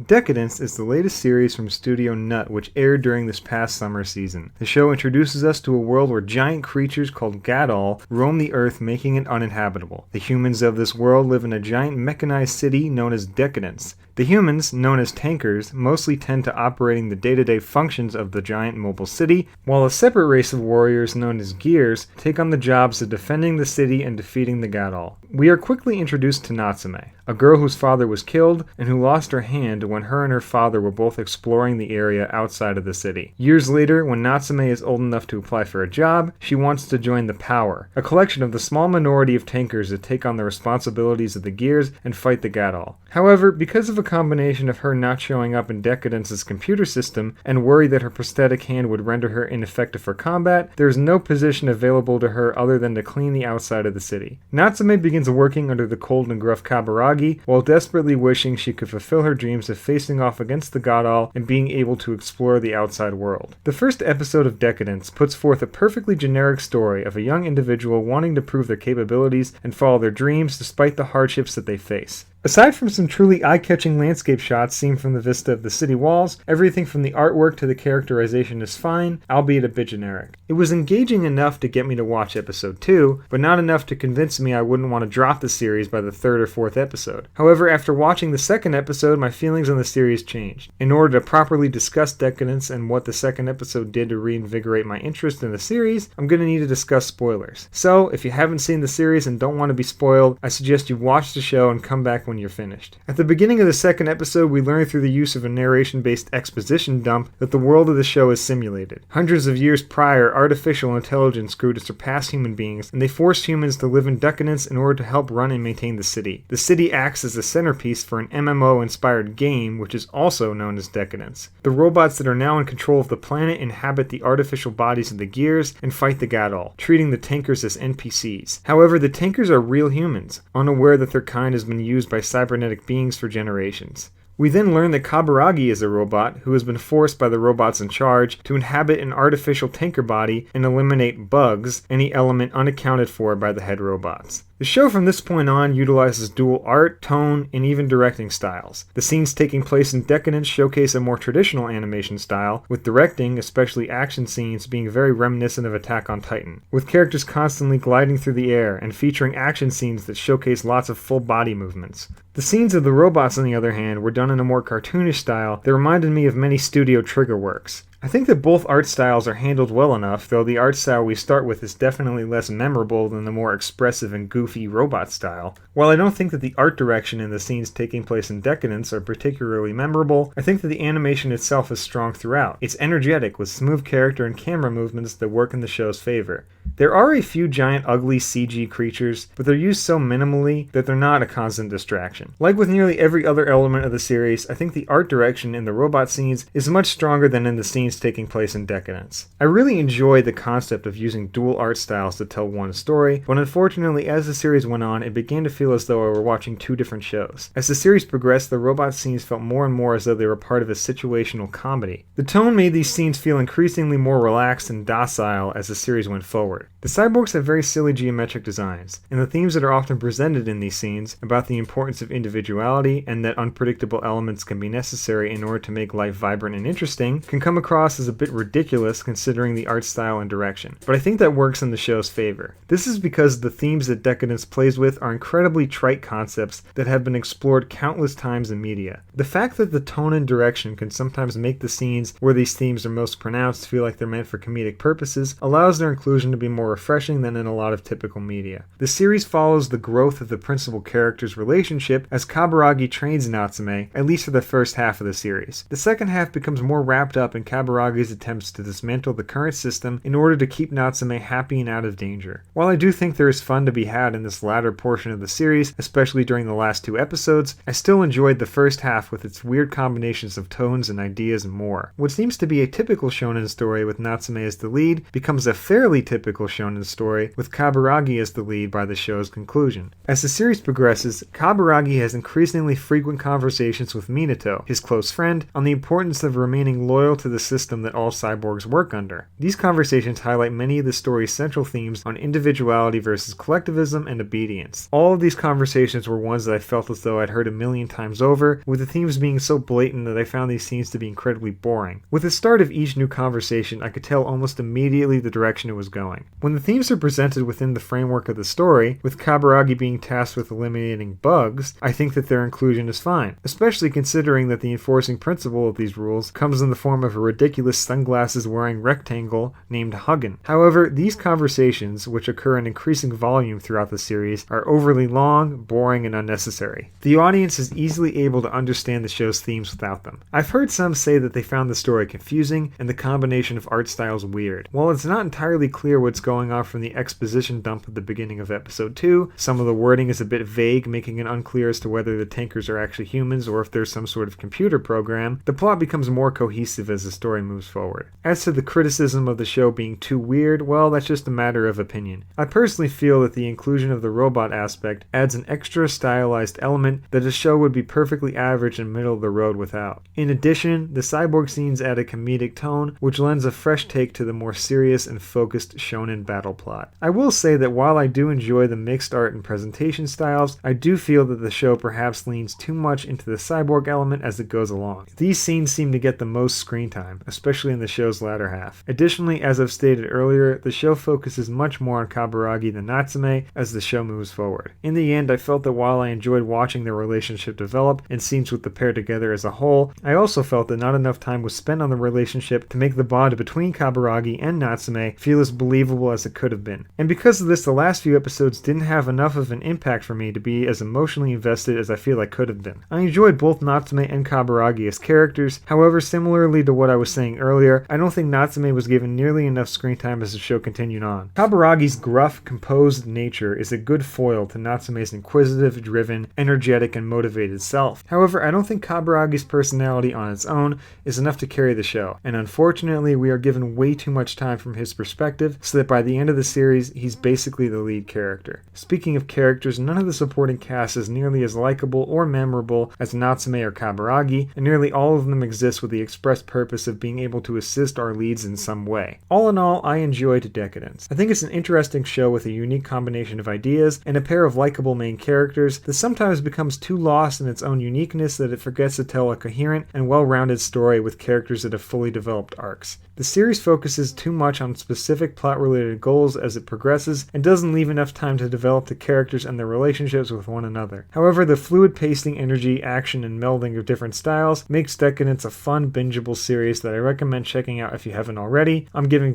Deca-Dence is the latest series from Studio Nut, which aired during this past summer season. The show introduces us to a world where giant creatures called Gadol roam the earth, making it uninhabitable. The humans of this world live in a giant mechanized city known as Deca-Dence. The humans, known as tankers, mostly tend to operating the day-to-day functions of the giant mobile city, while a separate race of warriors known as gears take on the jobs of defending the city and defeating the Gadol. We are quickly introduced to Natsume, a girl whose father was killed and who lost her hand when her and her father were both exploring the area outside of the city. Years later, when Natsume is old enough to apply for a job, she wants to join the Power, a collection of the small minority of tankers that take on the responsibilities of the gears and fight the Gadol. However, because of a combination of her not showing up in Deca-Dence's computer system and worry that her prosthetic hand would render her ineffective for combat, there is no position available to her other than to clean the outside of the city. Natsume begins working under the cold and gruff Kaburagi, while desperately wishing she could fulfill her dreams of facing off against the Gadol and being able to explore the outside world. The first episode of Deca-Dence puts forth a perfectly generic story of a young individual wanting to prove their capabilities and follow their dreams despite the hardships that they face. Aside from some truly eye-catching landscape shots seen from the vista of the city walls, everything from the artwork to the characterization is fine, albeit a bit generic. It was engaging enough to get me to watch episode 2, but not enough to convince me I wouldn't want to drop the series by the third or fourth episode. However, after watching the second episode, my feelings on the series changed. In order to properly discuss Deca-Dence and what the second episode did to reinvigorate my interest in the series, I'm going to need to discuss spoilers. So, if you haven't seen the series and don't want to be spoiled, I suggest you watch the show and come back when you're finished. At the beginning of the second episode, we learn through the use of a narration-based exposition dump that the world of the show is simulated. Hundreds of years prior, artificial intelligence grew to surpass human beings, and they forced humans to live in Deca-Dence in order to help run and maintain the city. The city acts as the centerpiece for an MMO-inspired game, which is also known as Deca-Dence. The robots that are now in control of the planet inhabit the artificial bodies of the gears and fight the Gadol, treating the tankers as NPCs. However, the tankers are real humans, unaware that their kind has been used by cybernetic beings for generations. We then learn that Kaburagi is a robot who has been forced by the robots in charge to inhabit an artificial tanker body and eliminate bugs, any element unaccounted for by the head robots. The show from this point on utilizes dual art, tone, and even directing styles. The scenes taking place in Deca-Dence showcase a more traditional animation style, with directing, especially action scenes, being very reminiscent of Attack on Titan, with characters constantly gliding through the air and featuring action scenes that showcase lots of full body movements. The scenes of the robots, on the other hand, were done in a more cartoonish style that reminded me of many studio trigger works. I think that both art styles are handled well enough, though the art style we start with is definitely less memorable than the more expressive and goofy robot style. While I don't think that the art direction in the scenes taking place in Deca-Dence are particularly memorable, I think that the animation itself is strong throughout. It's energetic, with smooth character and camera movements that work in the show's favor. There are a few giant ugly CG creatures, but they're used so minimally that they're not a constant distraction. Like with nearly every other element of the series, I think the art direction in the robot scenes is much stronger than in the scenes taking place in Deca-Dence. I really enjoyed the concept of using dual art styles to tell one story, but unfortunately as the series went on, it began to feel as though I were watching two different shows. As the series progressed, the robot scenes felt more and more as though they were part of a situational comedy. The tone made these scenes feel increasingly more relaxed and docile as the series went forward. The cyborgs have very silly geometric designs, and the themes that are often presented in these scenes about the importance of individuality and that unpredictable elements can be necessary in order to make life vibrant and interesting can come across as a bit ridiculous considering the art style and direction, but I think that works in the show's favor. This is because the themes that Deca-Dence plays with are incredibly trite concepts that have been explored countless times in media. The fact that the tone and direction can sometimes make the scenes where these themes are most pronounced feel like they're meant for comedic purposes allows their inclusion to be more refreshing than in a lot of typical media. The series follows the growth of the principal character's relationship as Kaburagi trains Natsume, at least for the first half of the series. The second half becomes more wrapped up in Kaburagi's attempts to dismantle the current system in order to keep Natsume happy and out of danger. While I do think there is fun to be had in this latter portion of the series, especially during the last two episodes, I still enjoyed the first half with its weird combinations of tones and ideas and more. What seems to be a typical shonen story with Natsume as the lead becomes a fairly typical shonen story with Kaburagi as the lead by the show's conclusion. As the series progresses, Kaburagi has increasingly frequent conversations with Minato, his close friend, on the importance of remaining loyal to the system system that all cyborgs work under. These conversations highlight many of the story's central themes on individuality versus collectivism and obedience. All of these conversations were ones that I felt as though I'd heard a million times over, with the themes being so blatant that I found these scenes to be incredibly boring. With the start of each new conversation, I could tell almost immediately the direction it was going. When the themes are presented within the framework of the story, with Kaburagi being tasked with eliminating bugs, I think that their inclusion is fine, especially considering that the enforcing principle of these rules comes in the form of a ridiculous sunglasses-wearing rectangle named Hugin. However, these conversations, which occur in increasing volume throughout the series, are overly long, boring, and unnecessary. The audience is easily able to understand the show's themes without them. I've heard some say that they found the story confusing and the combination of art styles weird. While it's not entirely clear what's going on from the exposition dump at the beginning of episode 2, some of the wording is a bit vague, making it unclear as to whether the tankers are actually humans or if there's some sort of computer program, the plot becomes more cohesive as the story moves forward. As to the criticism of the show being too weird, well, that's just a matter of opinion. I personally feel that the inclusion of the robot aspect adds an extra stylized element that a show would be perfectly average and middle of the road without. In addition, the cyborg scenes add a comedic tone, which lends a fresh take to the more serious and focused shonen battle plot. I will say that while I do enjoy the mixed art and presentation styles, I do feel that the show perhaps leans too much into the cyborg element as it goes along. These scenes seem to get the most screen time, especially in the show's latter half. Additionally, as I've stated earlier, the show focuses much more on Kaburagi than Natsume as the show moves forward. In the end, I felt that while I enjoyed watching their relationship develop and scenes with the pair together as a whole, I also felt that not enough time was spent on the relationship to make the bond between Kaburagi and Natsume feel as believable as it could have been. And because of this, the last few episodes didn't have enough of an impact for me to be as emotionally invested as I feel I could have been. I enjoyed both Natsume and Kaburagi as characters, however, similarly to what I was saying earlier, I don't think Natsume was given nearly enough screen time as the show continued on. Kaburagi's gruff, composed nature is a good foil to Natsume's inquisitive, driven, energetic, and motivated self. However, I don't think Kaburagi's personality on its own is enough to carry the show, and unfortunately we are given way too much time from his perspective, so that by the end of the series, he's basically the lead character. Speaking of characters, none of the supporting cast is nearly as likable or memorable as Natsume or Kaburagi, and nearly all of them exist with the express purpose of being able to assist our leads in some way. All in all, I enjoyed Deca-Dence. I think it's an interesting show with a unique combination of ideas and a pair of likable main characters that sometimes becomes too lost in its own uniqueness that it forgets to tell a coherent and well-rounded story with characters that have fully developed arcs. The series focuses too much on specific plot-related goals as it progresses and doesn't leave enough time to develop the characters and their relationships with one another. However, the fluid pacing, energy, action, and melding of different styles makes Deca-Dence a fun, bingeable series that I recommend checking out if you haven't already. I'm giving